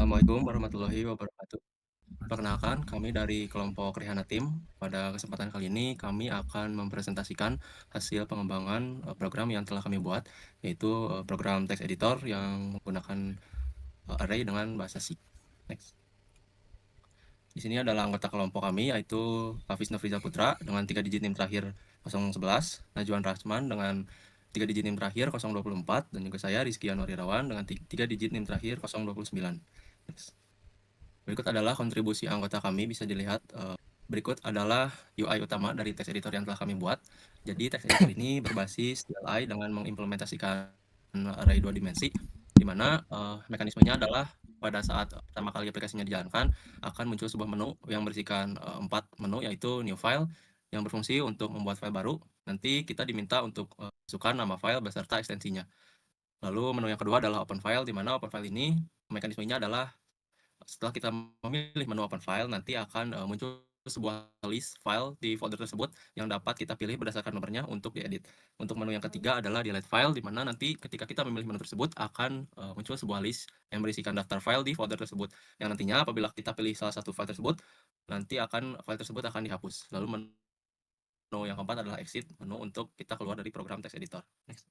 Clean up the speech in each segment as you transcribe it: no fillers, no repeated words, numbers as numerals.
Assalamualaikum warahmatullahi wabarakatuh. Perkenalkan, kami dari kelompok Rihana Tim. Pada kesempatan kali ini, kami akan mempresentasikan hasil pengembangan program yang telah kami buat, yaitu program text editor yang menggunakan array dengan bahasa C. Next. Di sini adalah anggota kelompok kami, yaitu Hafiz Nofriza Putra dengan 3 digit NIM terakhir 011, Najwan Rahman dengan 3 digit NIM terakhir 024, dan juga saya Rizky Anwar Irawan dengan 3 digit NIM terakhir 029. Next. Berikut adalah kontribusi anggota kami, bisa dilihat. Berikut adalah UI utama dari text editor yang telah kami buat. Jadi text editor ini berbasis CLI dengan mengimplementasikan array 2 dimensi, di mana mekanismenya adalah pada saat pertama kali aplikasinya dijalankan, akan muncul sebuah menu yang berisikan 4 menu, yaitu new file, yang berfungsi untuk membuat file baru. Nanti kita diminta untuk masukkan nama file beserta ekstensinya. Lalu menu yang kedua adalah open file, di mana open file ini mekanismenya adalah setelah kita memilih menu open file, nanti akan muncul sebuah list file di folder tersebut yang dapat kita pilih berdasarkan nomornya untuk diedit. Untuk menu yang ketiga adalah delete file, di mana nanti ketika kita memilih menu tersebut akan muncul sebuah list yang berisikan daftar file di folder tersebut, yang nantinya apabila kita pilih salah satu file tersebut, nanti file tersebut akan dihapus. Lalu menu yang keempat adalah exit, menu untuk kita keluar dari program text editor. Next.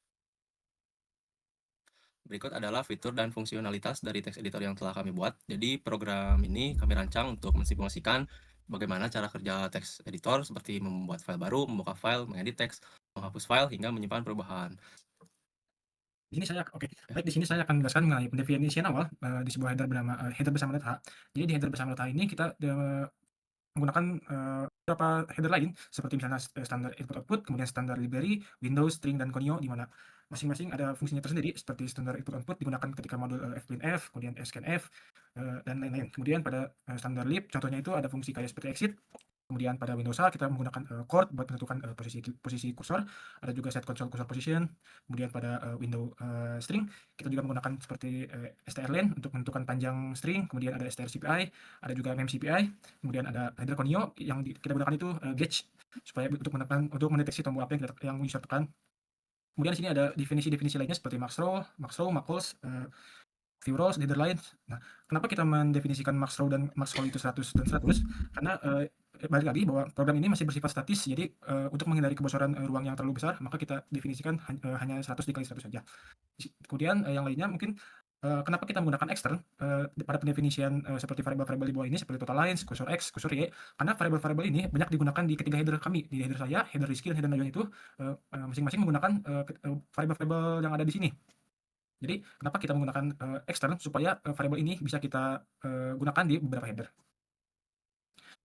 Berikut adalah fitur dan fungsionalitas dari text editor yang telah kami buat. Jadi program ini kami rancang untuk mensimulasikan bagaimana cara kerja text editor, seperti membuat file baru, membuka file, mengedit teks, menghapus file, hingga menyimpan perubahan. Baik, di sini saya akan menjelaskan mengenai pendefinisian awal di sebuah header bernama header bersama data. Jadi di header bersama data ini kita menggunakan beberapa header lain seperti misalnya standar input output, kemudian standar library, Windows, string, dan conio, di mana masing-masing ada fungsinya tersendiri. Seperti standar input output digunakan ketika modul fprintf, kemudian scanf, dan lain-lain. Kemudian pada standar lib, contohnya itu ada fungsi kayak seperti exit. Kemudian pada Windows A kita menggunakan chord buat menentukan posisi kursor. Ada juga set console cursor position. Kemudian pada window string kita juga menggunakan seperti strlen untuk menentukan panjang string. Kemudian ada strcpi, ada juga memcpi. Kemudian ada header conio yang kita gunakan itu gauge supaya untuk mendeteksi tombol apa yang user tekan. Kemudian di sini ada definisi-definisi lainnya seperti maxrow, macros, view rows, header lines. Nah, kenapa kita mendefinisikan maxrow dan maxrow itu 100 dan 100? Karena balik lagi bahwa program ini masih bersifat statis, jadi untuk menghindari kebocoran ruang yang terlalu besar, maka kita definisikan hanya 100 dikali 100 saja. Kemudian yang lainnya mungkin kenapa kita menggunakan extern pada pendefinisian seperti variabel-variabel di bawah ini seperti total lines, kursor x, kursor y, karena variabel-variabel ini banyak digunakan di ketiga header kami, di header saya, header Rizky, dan header Najwan itu masing-masing menggunakan variabel-variabel yang ada di sini. Jadi kenapa kita menggunakan extern supaya variabel ini bisa kita gunakan di beberapa header.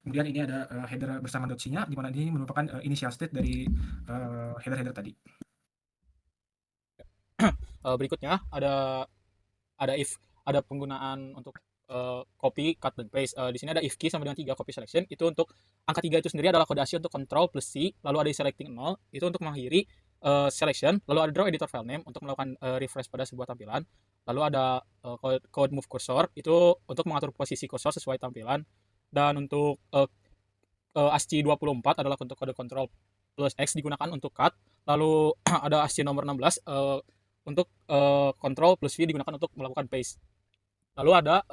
Kemudian ini ada header bersama .c-nya, di mana ini merupakan initial state dari header-header tadi. Berikutnya ada penggunaan untuk copy, cut, dan paste. Di sini ada if key sama dengan 3 copy selection. Itu untuk angka 3 itu sendiri adalah kode ASCII untuk control plus C. Lalu ada selecting 0, itu untuk mengakhiri selection. Lalu ada draw editor file name untuk melakukan refresh pada sebuah tampilan. Lalu ada code move cursor, itu untuk mengatur posisi cursor sesuai tampilan. Dan untuk ASCII 24 adalah untuk kode control plus X digunakan untuk cut. Lalu ada ASCII nomor 16 untuk control plus V digunakan untuk melakukan paste. Lalu ada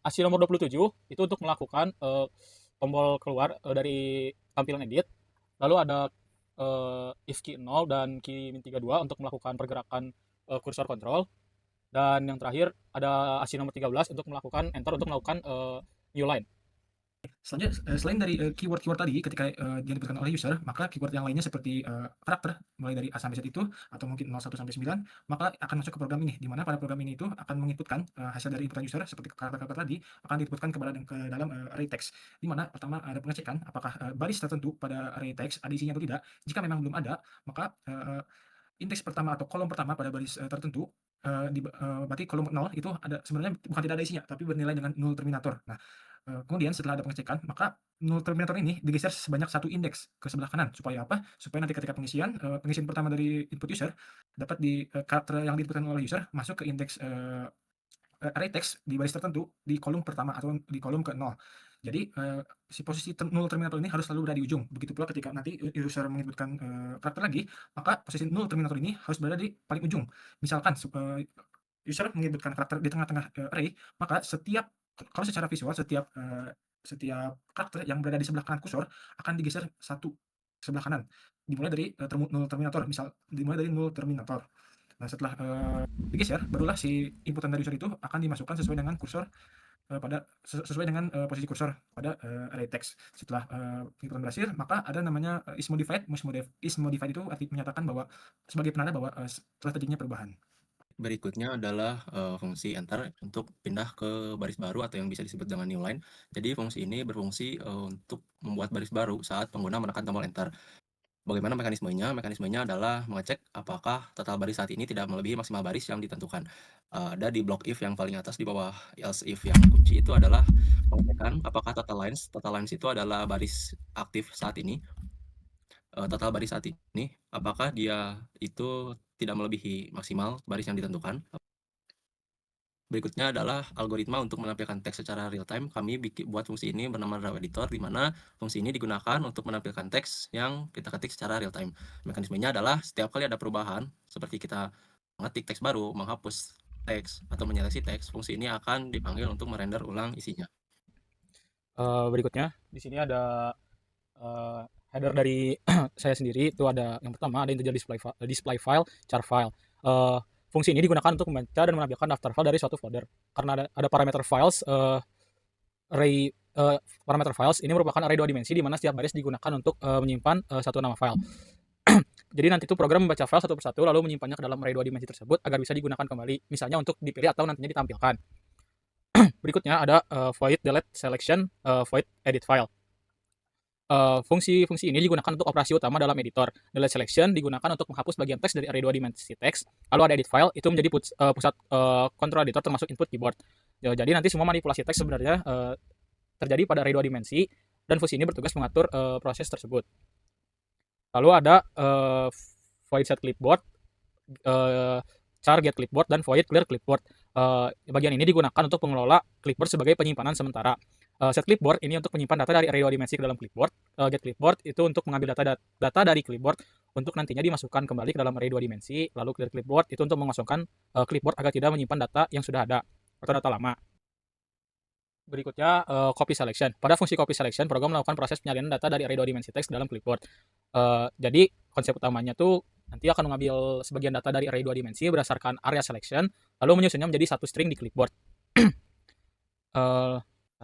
ASCII nomor 27 itu untuk melakukan tombol keluar dari tampilan edit. Lalu ada if key 0 dan key min 32 untuk melakukan pergerakan kursor control. Dan yang terakhir ada ASCII nomor 13 untuk melakukan enter untuk melakukan new line. Selanjutnya, selain dari keyword-keyword tadi ketika yang diberikan oleh user, maka keyword yang lainnya seperti karakter mulai dari A sampai Z itu atau mungkin 01 sampai 9, maka akan masuk ke program ini, di mana pada program ini itu akan menginputkan hasil dari inputan user seperti karakter-karakter tadi akan diinputkan ke dalam array text, di mana pertama ada pengecekan apakah baris tertentu pada array text ada isinya atau tidak. Jika memang belum ada, maka indeks pertama atau kolom pertama pada baris tertentu berarti kolom 0 itu sebenarnya bukan tidak ada isinya, tapi bernilai dengan null terminator. Nah, kemudian setelah ada pengecekan, maka null terminator ini digeser sebanyak 1 indeks ke sebelah kanan. Supaya apa? Supaya nanti ketika pengisian pertama dari input user dapat karakter yang diinputkan oleh user masuk ke indeks array text di baris tertentu di kolom pertama atau di kolom ke-0. Jadi si posisi null terminator ini harus selalu berada di ujung. Begitu pula ketika nanti user menginputkan karakter lagi, maka posisi null terminator ini harus berada di paling ujung. Misalkan user menyebutkan karakter di tengah-tengah array, maka kalau secara visual setiap karakter yang berada di sebelah kanan kursor akan digeser satu sebelah kanan, dimulai dari null terminator, dimulai dari null terminator. Nah, setelah digeser, barulah si inputan dari user itu akan dimasukkan sesuai dengan kursor sesuai dengan posisi kursor pada array text. Setelah inputan berhasil, maka ada namanya is modified. Is modified itu menyatakan bahwa sebagai penanda bahwa telah terjadinya perubahan. Berikutnya adalah fungsi enter untuk pindah ke baris baru atau yang bisa disebut dengan new line. Jadi fungsi ini berfungsi untuk membuat baris baru saat pengguna menekan tombol enter. Bagaimana mekanismenya? Mekanismenya adalah mengecek apakah total baris saat ini tidak melebihi maksimal baris yang ditentukan. Ada di block if yang paling atas di bawah else if yang kunci itu adalah mengecekkan apakah total lines itu adalah baris aktif saat ini. Total baris saat ini, apakah dia itu tidak melebihi maksimal baris yang ditentukan. Berikutnya adalah algoritma untuk menampilkan teks secara real time. Kami buat fungsi ini bernama Draw Editor, di mana fungsi ini digunakan untuk menampilkan teks yang kita ketik secara real time. Mekanismenya adalah setiap kali ada perubahan, seperti kita mengetik teks baru, menghapus teks, atau menyeleksi teks, fungsi ini akan dipanggil untuk merender ulang isinya. Berikutnya di sini ada header dari saya sendiri. Itu ada yang pertama ada integer display file, char file. Fungsi ini digunakan untuk membaca dan menampilkan daftar file dari suatu folder. Karena ada parameter files, parameter files ini merupakan array 2 dimensi di mana setiap baris digunakan untuk menyimpan satu nama file. Jadi nanti itu program membaca file satu persatu lalu menyimpannya ke dalam array 2 dimensi tersebut agar bisa digunakan kembali, misalnya untuk dipilih atau nantinya ditampilkan. Berikutnya ada void delete selection, void edit file. Fungsi ini digunakan untuk operasi utama dalam editor. Delete selection digunakan untuk menghapus bagian teks dari array 2 dimensi teks. Lalu ada edit file, itu menjadi pusat kontrol editor termasuk input keyboard. Jadi nanti semua manipulasi teks sebenarnya terjadi pada array 2 dimensi, dan fungsi ini bertugas mengatur proses tersebut. Lalu ada void set clipboard, char get clipboard, dan void clear clipboard. Bagian ini digunakan untuk mengelola clipboard sebagai penyimpanan sementara. Set clipboard ini untuk menyimpan data dari array 2 dimensi ke dalam clipboard. Get clipboard itu untuk mengambil data dari clipboard untuk nantinya dimasukkan kembali ke dalam array 2 dimensi. Lalu clear clipboard itu untuk mengosongkan clipboard agar tidak menyimpan data yang sudah ada atau data lama. Berikutnya copy selection. Pada fungsi copy selection, program melakukan proses penyalinan data dari array 2 dimensi teks dalam clipboard. Jadi konsep utamanya tuh nanti akan mengambil sebagian data dari array 2 dimensi berdasarkan area selection, lalu menyusunnya menjadi satu string di clipboard.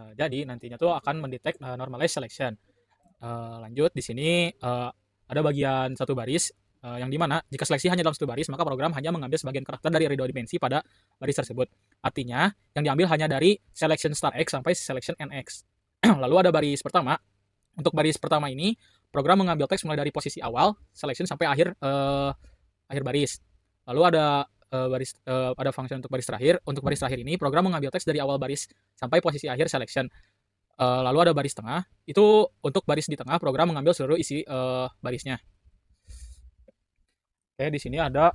Jadi nantinya tuh akan mendetek normalize selection. Lanjut di sini ada bagian satu baris yang dimana jika seleksi hanya dalam satu baris, maka program hanya mengambil sebagian karakter dari array 2 dimensi pada baris tersebut. Artinya yang diambil hanya dari selection start x sampai selection nx. Lalu ada baris pertama. Untuk baris pertama ini program mengambil teks mulai dari posisi awal selection sampai akhir baris. Lalu ada ada function untuk baris terakhir. Untuk baris terakhir ini program mengambil teks dari awal baris sampai posisi akhir selection. Lalu ada baris tengah. Itu untuk baris di tengah program mengambil seluruh isi barisnya. Oke, di sini ada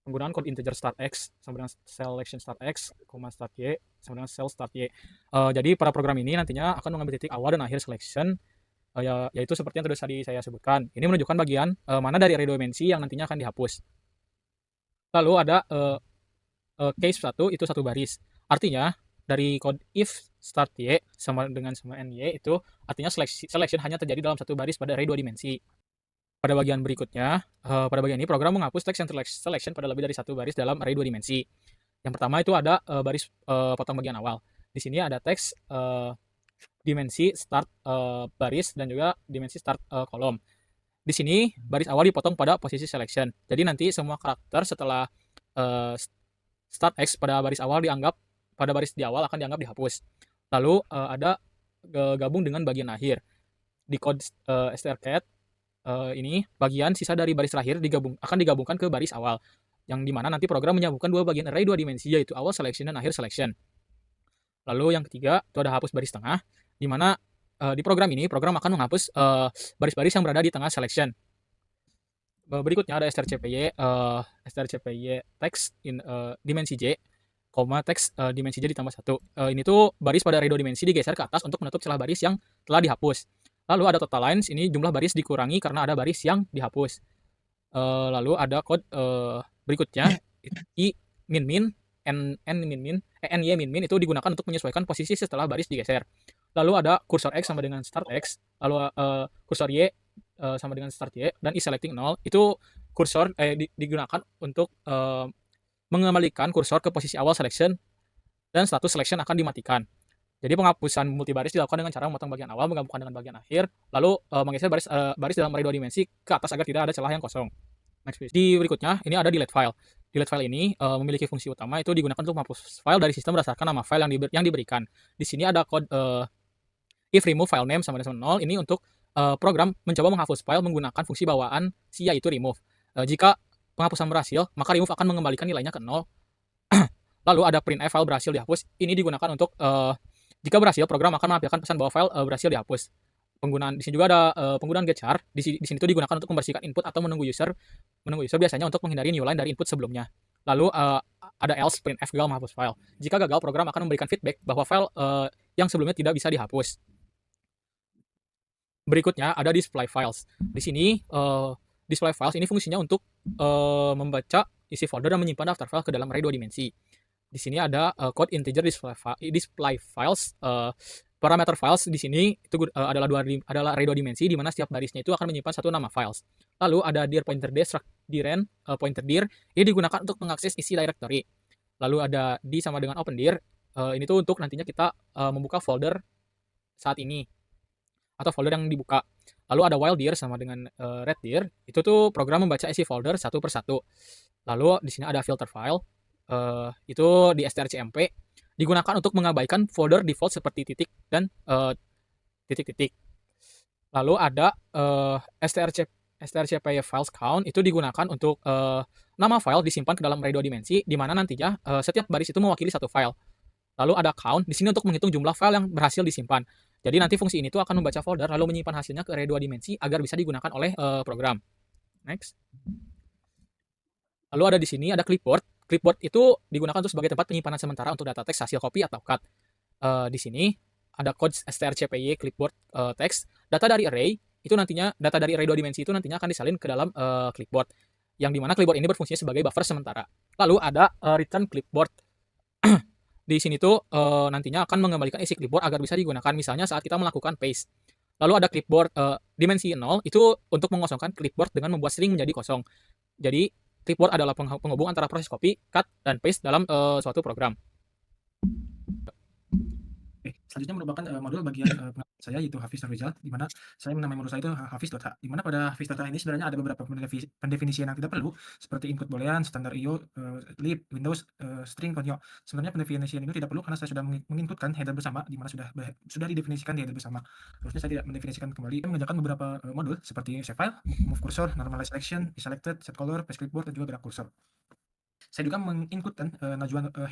penggunaan kode integer start x sama dengan selection start x, start y sama dengan cell start y. Jadi para program ini nantinya akan mengambil titik awal dan akhir selection, yaitu seperti yang tadi saya sebutkan. Ini menunjukkan bagian mana dari array 2 dimensi yang nantinya akan dihapus. Lalu ada case 1 itu satu baris. Artinya dari code if start y sama dengan ny itu artinya selection hanya terjadi dalam satu baris pada array 2 dimensi. Pada bagian berikutnya, pada bagian ini program menghapus teks yang selection pada lebih dari satu baris dalam array 2 dimensi. Yang pertama itu ada baris potong bagian awal. Di sini ada teks dimensi start baris dan juga dimensi start kolom. Di sini baris awal dipotong pada posisi selection. Jadi nanti semua karakter setelah start x pada baris awal pada baris di awal akan dianggap dihapus. Lalu ada gabung dengan bagian akhir. Di code strcat ini bagian sisa dari baris terakhir akan digabungkan ke baris awal, yang dimana nanti program menyambungkan dua bagian array 2 dimensi, yaitu awal selection dan akhir selection. Lalu yang ketiga itu ada hapus baris tengah, dimana di program ini program akan menghapus baris-baris yang berada di tengah selection. Berikutnya ada strcpy text in dimensi j, teks dimensi j ditambah 1. Ini tuh baris pada array 2 dimensi digeser ke atas untuk menutup celah baris yang telah dihapus. Lalu ada total lines, ini jumlah baris dikurangi karena ada baris yang dihapus. Lalu ada code berikutnya, I min min, N min min, NY min min itu digunakan untuk menyesuaikan posisi setelah baris digeser. Lalu ada kursor X sama dengan start X, lalu kursor Y sama dengan start Y, dan I selecting 0 itu kursor digunakan untuk mengembalikan kursor ke posisi awal selection dan status selection akan dimatikan. Jadi penghapusan multibaris dilakukan dengan cara memotong bagian awal, menggabungkan dengan bagian akhir, lalu menggeser baris dalam array 2 dimensi ke atas agar tidak ada celah yang kosong. Next please. Di berikutnya, ini ada delete file. Delete file ini memiliki fungsi utama itu digunakan untuk menghapus file dari sistem berdasarkan nama file yang diberikan. Di sini ada kode if remove file name sama dengan 0, ini untuk program mencoba menghapus file menggunakan fungsi bawaan si yaitu remove. Jika penghapusan berhasil, maka remove akan mengembalikan nilainya ke 0. Lalu ada printf file berhasil dihapus. Ini digunakan untuk jika berhasil, program akan menampilkan pesan bahwa file berhasil dihapus. Di sini juga ada penggunaan getchar. Di sini itu digunakan untuk membersihkan input atau menunggu user biasanya untuk menghindari new line dari input sebelumnya. Lalu ada else printf gagal menghapus file. Jika gagal, program akan memberikan feedback bahwa file yang sebelumnya tidak bisa dihapus. Berikutnya ada display files. Di sini display files ini fungsinya untuk membaca isi folder dan menyimpan daftar file ke dalam array 2 dimensi. Di sini ada code integer display files. Parameter files di sini itu adalah array 2 dimensi di mana setiap barisnya itu akan menyimpan satu nama files. Lalu ada dir pointer d, struct diren, pointer dir, ini digunakan untuk mengakses isi directory. Lalu ada d sama dengan open dir, ini tuh untuk nantinya kita membuka folder saat ini atau folder yang dibuka. Lalu ada while dir sama dengan red dir, itu tuh program membaca isi folder satu persatu. Lalu di sini ada filter file, itu di strcmp digunakan untuk mengabaikan folder default seperti titik dan titik-titik. Lalu ada strcpy files count, itu digunakan untuk nama file disimpan ke dalam array 2 dimensi, di mana nantinya setiap baris itu mewakili satu file. Lalu ada count, di sini untuk menghitung jumlah file yang berhasil disimpan. Jadi nanti fungsi ini tuh akan membaca folder lalu menyimpan hasilnya ke array 2 dimensi agar bisa digunakan oleh program. Next. Lalu ada di sini ada clipboard. Clipboard itu digunakan untuk sebagai tempat penyimpanan sementara untuk data teks hasil copy atau cut. Di sini ada code strcpy clipboard text. Data dari array itu nantinya data dari array 2 dimensi itu nantinya akan disalin ke dalam clipboard. Yang dimana clipboard ini berfungsi sebagai buffer sementara. Lalu ada return clipboard. Di sini tuh nantinya akan mengembalikan isi clipboard agar bisa digunakan misalnya saat kita melakukan paste. Lalu ada clipboard dimensi 0 itu untuk mengosongkan clipboard dengan membuat string menjadi kosong. Jadi clipboard adalah penghubung antara proses copy, cut, dan paste dalam suatu program. Selanjutnya merupakan modul bagian pengalaman saya yaitu Hafiz Rizal, di mana saya menamai modul saya itu Hafiz.h, di mana pada Hafiz.h ini sebenarnya ada beberapa pendefinisian yang tidak perlu seperti input boolean, standar IO, lib, Windows, string, konyo. Sebenarnya pendefinisian itu tidak perlu karena saya sudah menginputkan header bersama di mana sudah didefinisikan di header bersama. Harusnya saya tidak mendefinisikan kembali. Saya mengerjakan beberapa modul seperti save file, move cursor, normalize selection, selected, set color, paste clipboard, dan juga gerak cursor. Saya juga menginputkan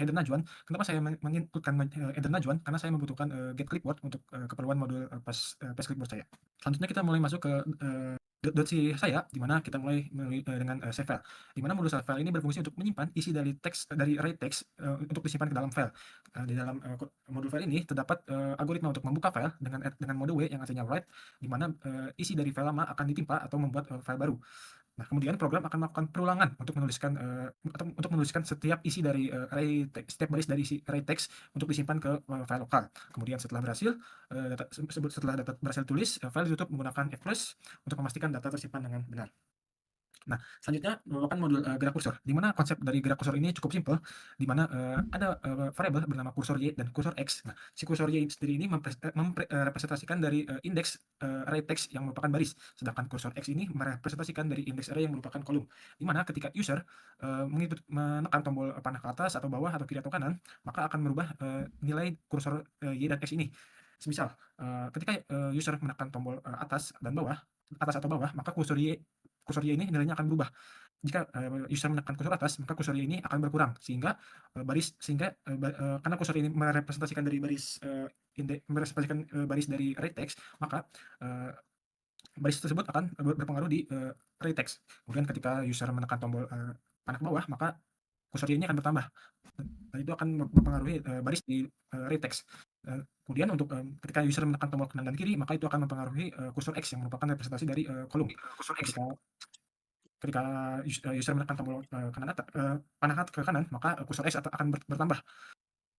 header Najwan. Kenapa saya menginputkan header Najwan? Karena saya membutuhkan get clipboard untuk keperluan modul paste clipboard saya. Selanjutnya kita mulai masuk ke .c saya, di mana kita mulai dengan save file. Di mana modul save file ini berfungsi untuk menyimpan isi dari teks dari array teks untuk disimpan ke dalam file. Di dalam modul file ini terdapat algoritma untuk membuka file dengan mode W yang artinya write, di mana isi dari file lama akan ditimpa atau membuat file baru. Nah, kemudian program akan melakukan perulangan untuk menuliskan setiap isi dari setiap baris dari isi array teks untuk disimpan ke file lokal. Kemudian setelah berhasil data berhasil tulis, file ditutup menggunakan F+ untuk memastikan data tersimpan dengan benar. Nah, selanjutnya merupakan modul gerak kursor, di mana konsep dari gerak kursor ini cukup simpel, di mana ada variabel bernama kursor Y dan kursor X. Nah, si kursor Y sendiri ini merepresentasikan dari indeks array teks yang merupakan baris, sedangkan kursor X ini merepresentasikan dari indeks array yang merupakan kolom. Di mana ketika user menekan tombol panah ke atas atau bawah atau kiri atau kanan, maka akan merubah nilai kursor Y dan X ini. Semisal ketika user menekan tombol atas atau bawah, maka kursor Y ini nilainya akan berubah. Jika user menekan kursor atas, maka kursor Y ini akan berkurang sehingga karena kursor ini merepresentasikan dari baris dari array text, maka baris tersebut akan berpengaruh di array text. Kemudian ketika user menekan tombol panah ke bawah, maka kursor Y ini akan bertambah. Dan itu akan mempengaruhi baris di array text. Kemudian untuk ketika user menekan tombol kanan dan kiri, maka itu akan mempengaruhi kursor X yang merupakan representasi dari kolom. ketika user menekan tombol panah ke kanan, maka kursor X akan bertambah,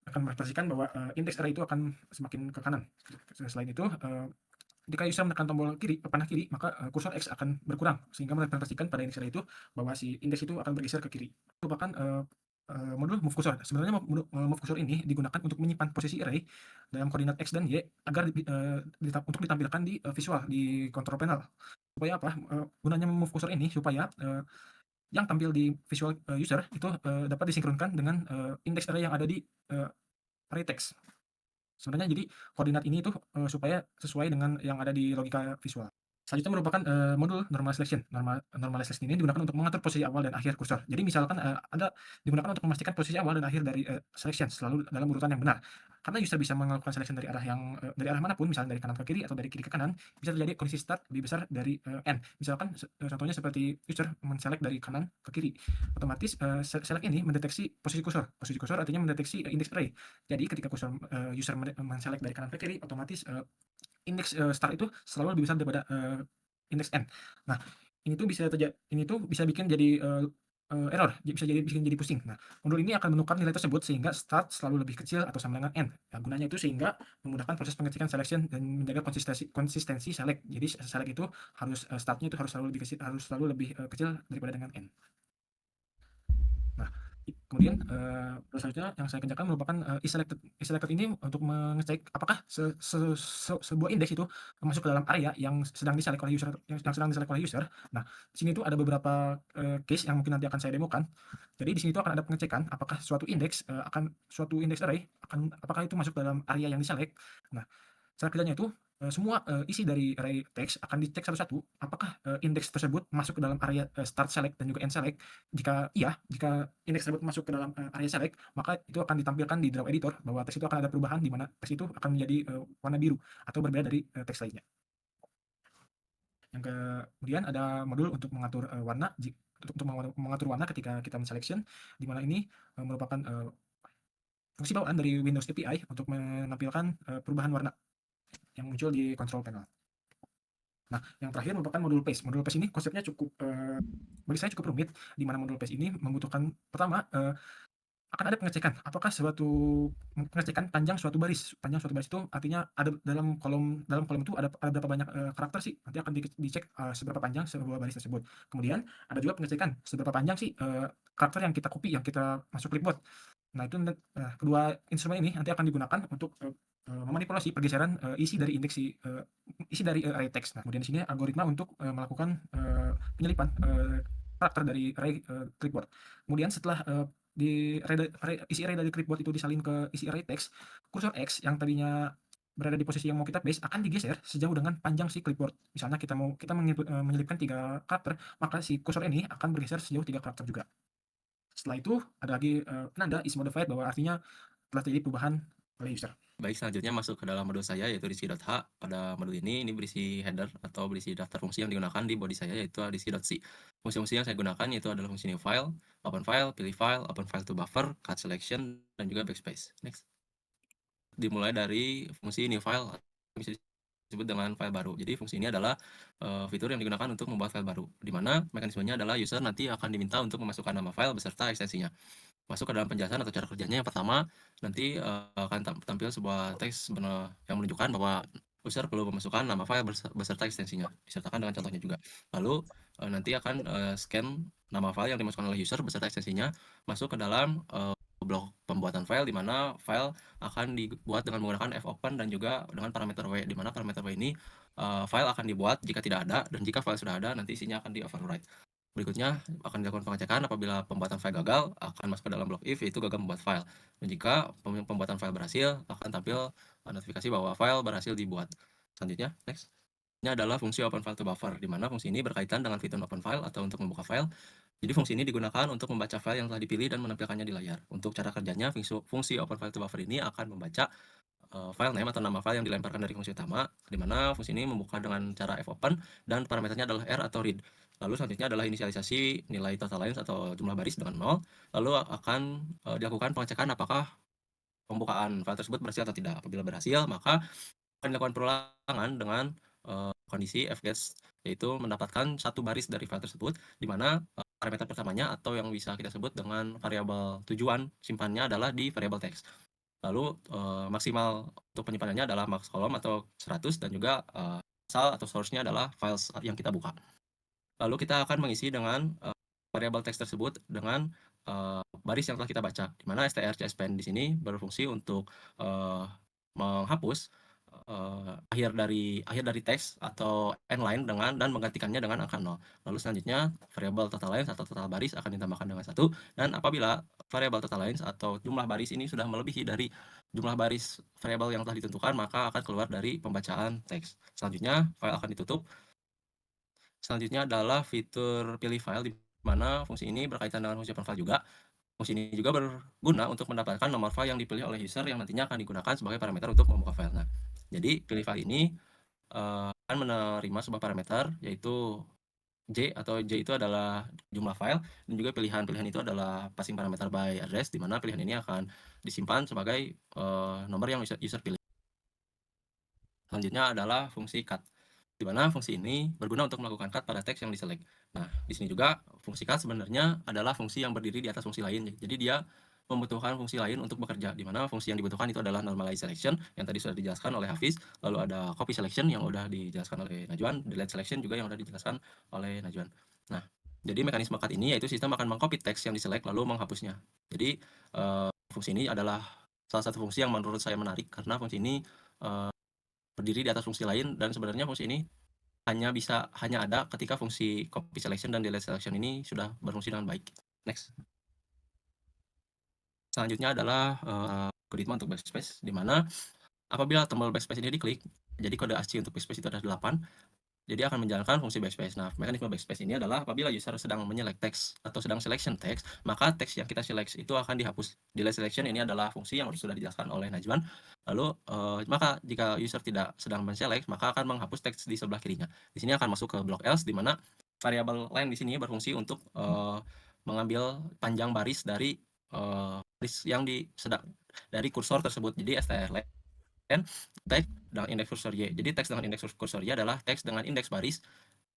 akan merepresentasikan bahwa indeks array itu akan semakin ke kanan. Selain itu, ketika user menekan tombol kiri, panah kiri, maka kursor X akan berkurang, sehingga merepresentasikan pada indeks array itu bahwa si indeks itu akan bergeser ke kiri. Merupakan modul move cursor. Sebenarnya move cursor ini digunakan untuk menyimpan posisi array dalam koordinat X dan Y agar untuk ditampilkan di visual di control panel. Supaya apa? Gunanya move cursor ini supaya yang tampil di visual user itu dapat disinkronkan dengan indeks array yang ada di array text. Sebenarnya jadi koordinat ini tuh supaya sesuai dengan yang ada di logika visual. Selanjutnya merupakan modul normal selection. Normal selection ini digunakan untuk mengatur posisi awal dan akhir kursor. Jadi misalkan ada digunakan untuk memastikan posisi awal dan akhir dari selection selalu dalam urutan yang benar. Karena user bisa melakukan selection dari arah yang dari arah manapun, misalnya dari kanan ke kiri atau dari kiri ke kanan, bisa terjadi kondisi start lebih besar dari n. Misalkan contohnya seperti user menselect dari kanan ke kiri, otomatis select ini mendeteksi posisi kursor. Posisi kursor artinya mendeteksi index array. Jadi ketika kursor user menselect dari kanan ke kiri, otomatis indeks start itu selalu lebih besar daripada indeks n. Nah, ini tuh bisa bikin jadi error, bisa bikin jadi pusing. Nah, modul ini akan menukar nilai tersebut sehingga start selalu lebih kecil atau sama dengan n. Nah, gunanya itu sehingga memudahkan proses pengecekan selection dan menjaga konsistensi select. Jadi select itu harus startnya itu harus selalu lebih kecil daripada dengan n. Nah, kemudian selanjutnya yang saya kerjakan merupakan isSelected ini untuk mengecek apakah sebuah indeks itu masuk ke dalam area yang sedang diselect oleh user. Nah, di sini tuh ada beberapa case yang mungkin nanti akan saya demokan. Jadi di sini tuh akan ada pengecekan apakah suatu indeks array apakah itu masuk dalam area yang diselect. Nah, cara kerjanya itu semua isi dari array text akan dicek satu-satu apakah indeks tersebut masuk ke dalam area start select dan juga end select. Jika indeks tersebut masuk ke dalam area select, maka itu akan ditampilkan di draw editor bahwa teks itu akan ada perubahan di mana teks itu akan menjadi warna biru atau berbeda dari teks lainnya. Yang kemudian ada modul untuk mengatur warna mengatur warna ketika kita menselection, di mana ini merupakan fungsi bawaan dari Windows API untuk menampilkan perubahan warna yang muncul di control panel. Nah, yang terakhir merupakan modul paste. Modul paste ini konsepnya cukup bagi saya cukup rumit, di mana modul paste ini membutuhkan pertama akan ada pengecekan apakah pengecekan panjang suatu baris. Panjang suatu baris itu artinya ada dalam kolom itu ada berapa banyak karakter sih. Nanti akan dicek seberapa panjang sebuah baris tersebut. Kemudian ada juga pengecekan seberapa panjang sih karakter yang kita copy, yang kita masuk clipboard. Nah, itu kedua instrumen ini nanti akan digunakan untuk memanipulasi pergeseran isi dari array text. Nah, kemudian di sini algoritma untuk melakukan penyelipan karakter dari array clipboard. Kemudian setelah isi array dari clipboard itu disalin ke isi array text, kursor X yang tadinya berada di posisi yang mau kita paste akan digeser sejauh dengan panjang si clipboard. Misalnya kita menyelipkan 3 karakter, maka si kursor ini akan bergeser sejauh 3 karakter juga. Setelah itu ada lagi penanda is modified bahwa artinya telah terjadi perubahan oleh user. Baik, selanjutnya masuk ke dalam modul saya yaitu dc.h. Pada modul ini berisi header atau berisi daftar fungsi yang digunakan di body saya yaitu dc.c. Fungsi-fungsi yang saya gunakan yaitu adalah fungsi new file, open file, pilih file, open file to buffer, cut selection, dan juga backspace. Next. Dimulai dari fungsi new file, bisa disebut dengan file baru. Jadi fungsi ini adalah fitur yang digunakan untuk membuat file baru, di mana mekanismenya adalah user nanti akan diminta untuk memasukkan nama file beserta ekstensinya. Masuk ke dalam penjelasan atau cara kerjanya, yang pertama nanti akan tampil sebuah teks yang menunjukkan bahwa user perlu memasukkan nama file beserta ekstensinya, disertakan dengan contohnya juga. Lalu nanti akan scan nama file yang dimasukkan oleh user beserta ekstensinya masuk ke dalam blok pembuatan file, di mana file akan dibuat dengan menggunakan fopen dan juga dengan parameter w, di mana parameter w ini file akan dibuat jika tidak ada, dan jika file sudah ada nanti isinya akan di overwrite. Berikutnya akan dilakukan pengecekan apabila pembuatan file gagal, akan masuk ke dalam blok if, yaitu gagal membuat file. Dan jika pembuatan file berhasil, akan tampil notifikasi bahwa file berhasil dibuat. Selanjutnya, next. Ini adalah fungsi open file to buffer, di mana fungsi ini berkaitan dengan fitur open file atau untuk membuka file. Jadi fungsi ini digunakan untuk membaca file yang telah dipilih dan menampilkannya di layar. Untuk cara kerjanya, fungsi open file to buffer ini akan membaca file name atau nama file yang dilemparkan dari fungsi utama, di mana fungsi ini membuka dengan cara fopen dan parameternya adalah r atau read. Lalu selanjutnya adalah inisialisasi nilai total lines atau jumlah baris dengan 0. Lalu akan dilakukan pengecekan apakah pembukaan file tersebut berhasil atau tidak. Apabila berhasil, maka akan dilakukan perulangan dengan kondisi fget, yaitu mendapatkan satu baris dari file tersebut, di mana parameter pertamanya atau yang bisa kita sebut dengan variabel tujuan simpannya adalah di variabel teks. Lalu maksimal untuk penyimpanannya adalah max kolom atau 100 dan juga asal atau source-nya adalah files yang kita buka. Lalu kita akan mengisi dengan variabel teks tersebut dengan baris yang telah kita baca, di mana strcspen di sini berfungsi untuk menghapus akhir dari teks atau endline dan menggantikannya dengan angka 0. Lalu selanjutnya variabel total lines atau total baris akan ditambahkan dengan 1, dan apabila variabel total lines atau jumlah baris ini sudah melebihi dari jumlah baris variabel yang telah ditentukan, maka akan keluar dari pembacaan teks. Selanjutnya file akan ditutup. Selanjutnya adalah fitur pilih file, di mana fungsi ini berkaitan dengan fungsi open file juga. Fungsi ini juga berguna untuk mendapatkan nomor file yang dipilih oleh user yang nantinya akan digunakan sebagai parameter untuk membuka file. Nah, jadi pilih file ini akan menerima sebuah parameter, yaitu J, atau J itu adalah jumlah file, dan juga pilihan itu adalah passing parameter by address, di mana pilihan ini akan disimpan sebagai nomor yang user pilih. Selanjutnya adalah fungsi cut, di mana fungsi ini berguna untuk melakukan cut pada teks yang diselect. Nah, di sini juga fungsi cut sebenarnya adalah fungsi yang berdiri di atas fungsi lain. Jadi dia membutuhkan fungsi lain untuk bekerja, di mana fungsi yang dibutuhkan itu adalah normalize selection yang tadi sudah dijelaskan oleh Hafiz, lalu ada copy selection yang sudah dijelaskan oleh Najwan, delete selection juga yang sudah dijelaskan oleh Najwan. Nah, jadi mekanisme cut ini yaitu sistem akan mengcopy teks yang diselect lalu menghapusnya. Jadi fungsi ini adalah salah satu fungsi yang menurut saya menarik, karena fungsi ini berdiri di atas fungsi lain, dan sebenarnya fungsi ini hanya ada ketika fungsi copy selection dan delete selection ini sudah berfungsi dengan baik. Next. Selanjutnya adalah algoritma untuk backspace, di mana apabila tombol backspace ini diklik, jadi kode ASCII untuk backspace itu adalah 8, jadi akan menjalankan fungsi backspace. Nah, mekanisme backspace ini adalah apabila user sedang menyelect teks atau sedang selection teks, maka teks yang kita select itu akan dihapus. Delete selection ini adalah fungsi yang sudah dijelaskan oleh Najwan. Lalu maka jika user tidak sedang menselect, maka akan menghapus teks di sebelah kirinya. Di sini akan masuk ke block else, di mana variabel line di sini berfungsi untuk mengambil panjang baris dari baris yang dari kursor tersebut. Jadi strlen teks dengan indeks kursor Y. Jadi teks dengan indeks kursor Y adalah teks dengan indeks baris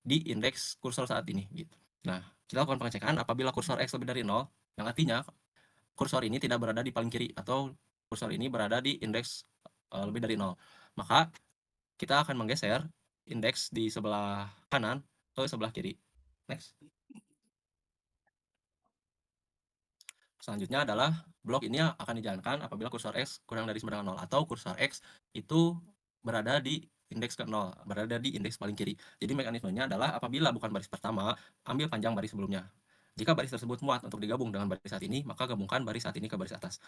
di indeks kursor saat ini gitu. Nah, kita lakukan pengecekan apabila kursor X lebih dari 0, yang artinya kursor ini tidak berada di paling kiri atau kursor ini berada di indeks lebih dari 0. Maka kita akan menggeser indeks di sebelah kanan ke sebelah kiri. Next. Selanjutnya adalah blok ini akan dijalankan apabila kursor X kurang dari sama dengan 0, atau kursor X itu berada di indeks ke 0, berada di indeks paling kiri. Jadi mekanismenya adalah apabila bukan baris pertama, ambil panjang baris sebelumnya. Jika baris tersebut muat untuk digabung dengan baris saat ini, maka gabungkan baris saat ini ke baris atas.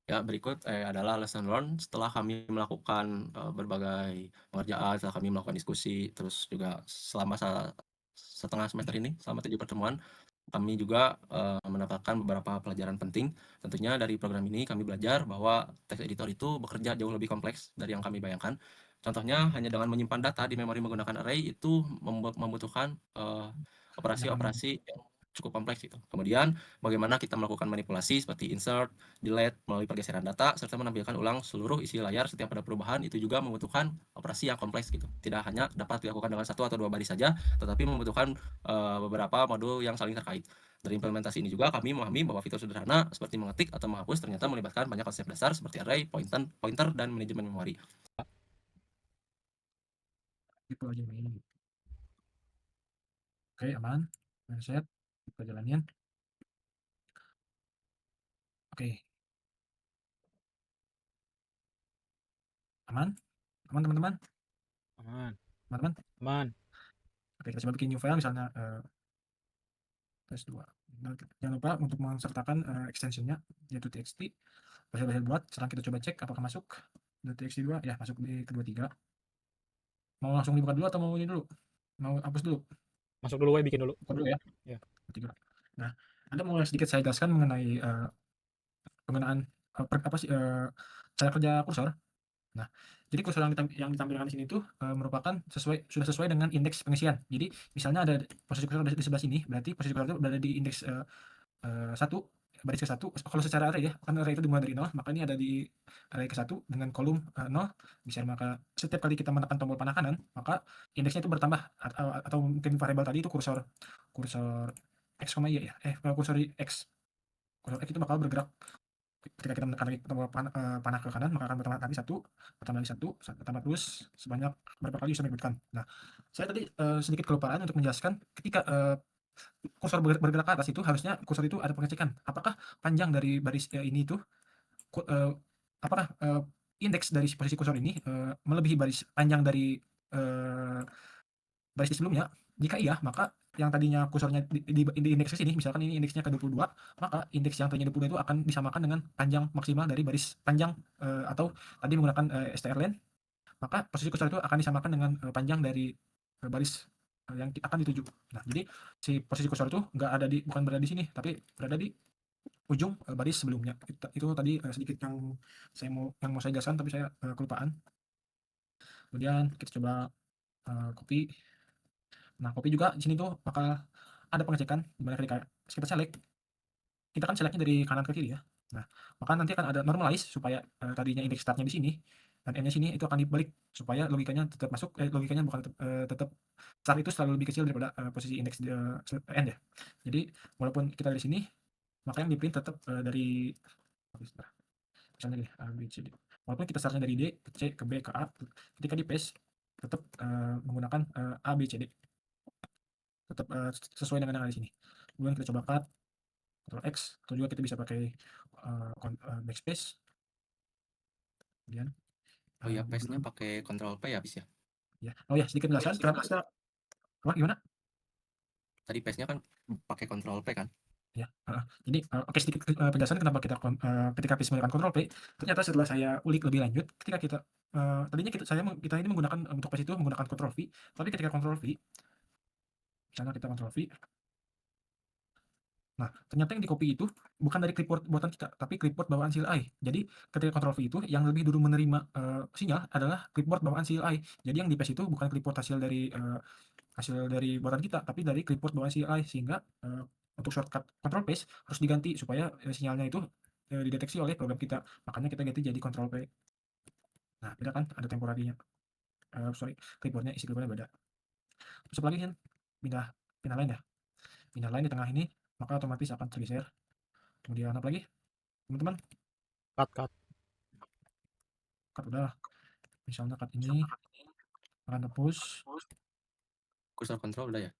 Ya, berikut adalah lesson learned setelah kami melakukan berbagai pengerjaan, setelah kami melakukan diskusi, terus juga selama setengah semester ini, selama 7 pertemuan, kami juga mendapatkan beberapa pelajaran penting. Tentunya dari program ini kami belajar bahwa text editor itu bekerja jauh lebih kompleks dari yang kami bayangkan. Contohnya, hanya dengan menyimpan data di memori menggunakan array itu membutuhkan operasi-operasi yang cukup kompleks gitu. Kemudian, bagaimana kita melakukan manipulasi seperti insert, delete melalui pergeseran data, serta menampilkan ulang seluruh isi layar setiap ada perubahan, itu juga membutuhkan operasi yang kompleks gitu. Tidak hanya dapat dilakukan dengan 1 atau 2 baris saja, tetapi membutuhkan beberapa modul yang saling terkait. Dari implementasi ini juga kami memahami bahwa fitur sederhana seperti mengetik atau menghapus ternyata melibatkan banyak konsep dasar seperti array, pointer, dan manajemen memori. Gitu aja ini. Oke, aman. Mindset, kita jalanin. Oke. Aman? Aman teman-teman? Aman. Teman-teman? Aman. Oke, kita coba bikin new file, misalnya tes 2. Jangan lupa untuk mensertakan extensionnya, yaitu txt. Berhasil buat, sekarang kita coba cek apakah masuk txt 2. Ya, masuk di kedua 3. Mau langsung dibuka dulu atau mau ini dulu? Mau hapus dulu? Masuk dulu, bikin dulu. Buka dulu ya. Ya. 3. Nah, ada mulai sedikit saya jelaskan mengenai penggunaan cara kerja kursor. Nah, jadi kursor yang ditampilkan di sini tuh merupakan sudah sesuai dengan indeks pengisian. Jadi misalnya ada posisi kursor di sebelah sini, berarti posisi kursor itu berada di indeks 1, baris ke satu. Kalau secara array ya, kan array itu dimulai dari 0, maka ini ada di array ke satu dengan kolom 0 di-share. Maka setiap kali kita menekan tombol panah kanan, maka indeksnya itu bertambah, atau mungkin variabel tadi itu kursor kursor x, y ya, kursor x. Kursor x itu bakal bergerak ketika kita menekan lagi tombol panah ke kanan, maka akan bertambah lagi satu, bertambah lagi satu, bertambah terus sebanyak berapa kali user menyebutkan. Nah, saya tadi sedikit kelupaan untuk menjelaskan ketika kursor bergerak ke atas itu harusnya kursor itu ada pengecekan. Apakah panjang dari baris ini itu, apakah indeks dari posisi kursor ini melebihi baris panjang dari baris di sebelumnya? Jika iya, maka yang tadinya kursornya di indeks ke sini, misalkan ini indeksnya ke 22, maka indeks yang tadinya 22 itu akan disamakan dengan panjang maksimal dari baris panjang, atau tadi menggunakan strlen, maka posisi kursor itu akan disamakan dengan panjang dari baris yang akan dituju. Nah, jadi si posisi kursor itu bukan berada di sini, tapi berada di ujung baris sebelumnya. Itu tadi sedikit yang mau saya jelaskan, tapi saya kelupaan. Kemudian kita coba copy. Nah, copy juga di sini tuh bakal ada pengecekan di mana ketika kita select, kita kan selectnya dari kanan ke kiri ya. Nah, maka nanti akan ada normalize supaya tadinya indeks startnya di sini dan end-nya sini itu akan dibalik supaya logikanya tetap masuk, logikanya bukan tetap start itu selalu lebih kecil daripada posisi indeks end ya. Jadi walaupun kita dari sini, maka yang di-print tetap dari misalnya gini, A, B, C, D. Walaupun kita startnya dari D ke C ke B ke A, ketika di paste tetap menggunakan A, B, C, D. Tetap sesuai dengan yang ada di sini. Kemudian kita coba cut, Ctrl X, atau juga kita bisa pakai backspace. Kemudian Oh iya, paste-nya pakai Ctrl P ya, habis ya? ya. Oh ya, sedikit penjelasan kenapa kita gimana? Tadi paste-nya kan pakai Ctrl P kan? Ya, jadi oke, sedikit penjelasan kenapa kita ketika paste menggunakan Ctrl P. Ternyata setelah saya ulik lebih lanjut, ketika tadinya kita ini menggunakan untuk paste itu menggunakan Ctrl V, tapi ketika Ctrl V, misalnya kita Ctrl V. Nah, ternyata yang di-copy itu bukan dari clipboard buatan kita, tapi clipboard bawaan CLI. Jadi ketika Ctrl V itu yang lebih dulu menerima sinyal adalah clipboard bawaan CLI. Jadi yang di-paste itu bukan clipboard hasil dari buatan kita, tapi dari clipboard bawaan CLI, sehingga untuk shortcut Ctrl paste harus diganti supaya sinyalnya itu dideteksi oleh program kita. Makanya kita ganti jadi Ctrl P. Nah, beda kan, ada temporarinya. Isi clipboardnya beda. Terus apa lagi kan? Pindah line ya. Pindah line di tengah ini, maka otomatis akan tergeser. Kemudian apa lagi, teman-teman? Cut. Cut udah. Misalnya cut ini akan tembus. Kursor kontrol udah ya?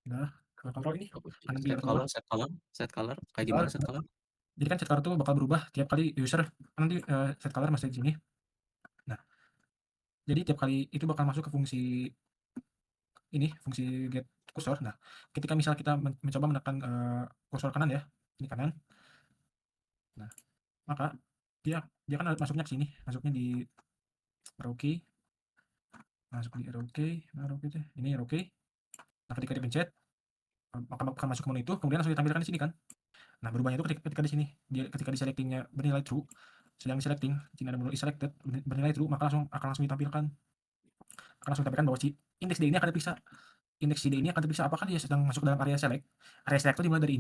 Udah. Kontrol ini Oh, kanan kiri set atau color, bawah. set color. Kayak gimana set color? Jadi kan set color itu bakal berubah tiap kali user, nanti set color masih di sini. Nah, jadi tiap kali itu bakal masuk ke fungsi get kursor. Nah, ketika misal kita mencoba menekan kursor kanan ya, ini kanan. Nah, maka dia kan masuknya ke sini, masuknya di arrow key, masuk di arrow key, ini arrow key. Nah, ketika dipencet akan masuk ke menu itu, kemudian langsung ditampilkan di sini kan. Nah, berubahnya itu ketika di sini, ketika di selectingnya bernilai true, sedang di selecting, jika ada menu is selected bernilai true, maka akan langsung ditampilkan bahwa si indeks D ini akan diperiksa. Indeks D ini akan diperiksa apakah dia sedang masuk dalam area select. Area select itu dimulai dari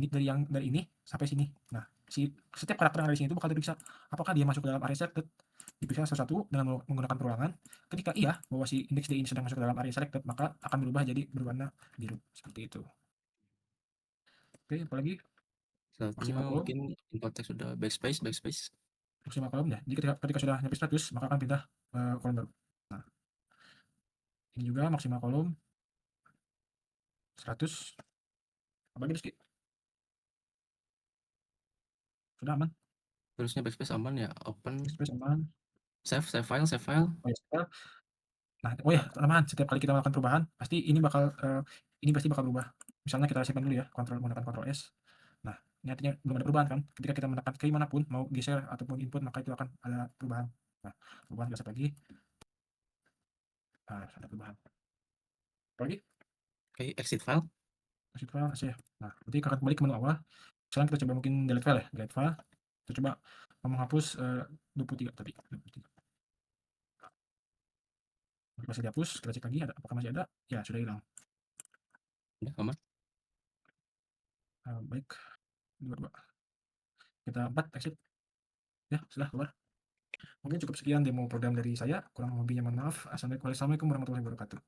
ini sampai sini. Nah, setiap karakter yang ada di sini itu bakal diperiksa apakah dia masuk ke dalam area selected. Diperiksa satu-satu dengan menggunakan perulangan. Ketika iya bahwa si indeks D ini sedang masuk ke dalam area selected, maka akan berubah jadi berwarna biru seperti itu. Oke, apalagi Selanjutnya mungkin import text sudah backspace. maksimal kolom ya. Jadi ketika sudah nyampe 100, maka akan pindah kolom baru. Nah, ini juga maksimal kolom 100. Apalagi Rizky? Sudah aman? Terusnya backspace aman ya. Open. Backspace aman. Save file. Oh ya, nah, oh ya, teman-teman, setiap kali kita melakukan perubahan, pasti ini pasti bakal berubah. Misalnya kita simpan dulu ya, menggunakan Ctrl S. Nah, ini artinya belum ada perubahan kan? Ketika kita menekan key manapun, mau geser ataupun input, maka itu akan ada perubahan. Nah, perubahan kita save lagi. Nah, ada perubahan. Apa lagi? Oke, exit file. Exit file, save. Nah, nanti akan kembali ke menu awal. Sekarang kita coba mungkin delete file ya, delete file. Kita coba menghapus 23 tadi. 23. Masih dihapus, kita cek lagi apakah masih ada. Ya, sudah hilang. Udah aman. Baik, 22. kita 4 exit. Ya, sudah keluar. Mungkin cukup sekian demo program dari saya, kurang lebihnya mohon maaf. Assalamualaikum warahmatullahi wabarakatuh.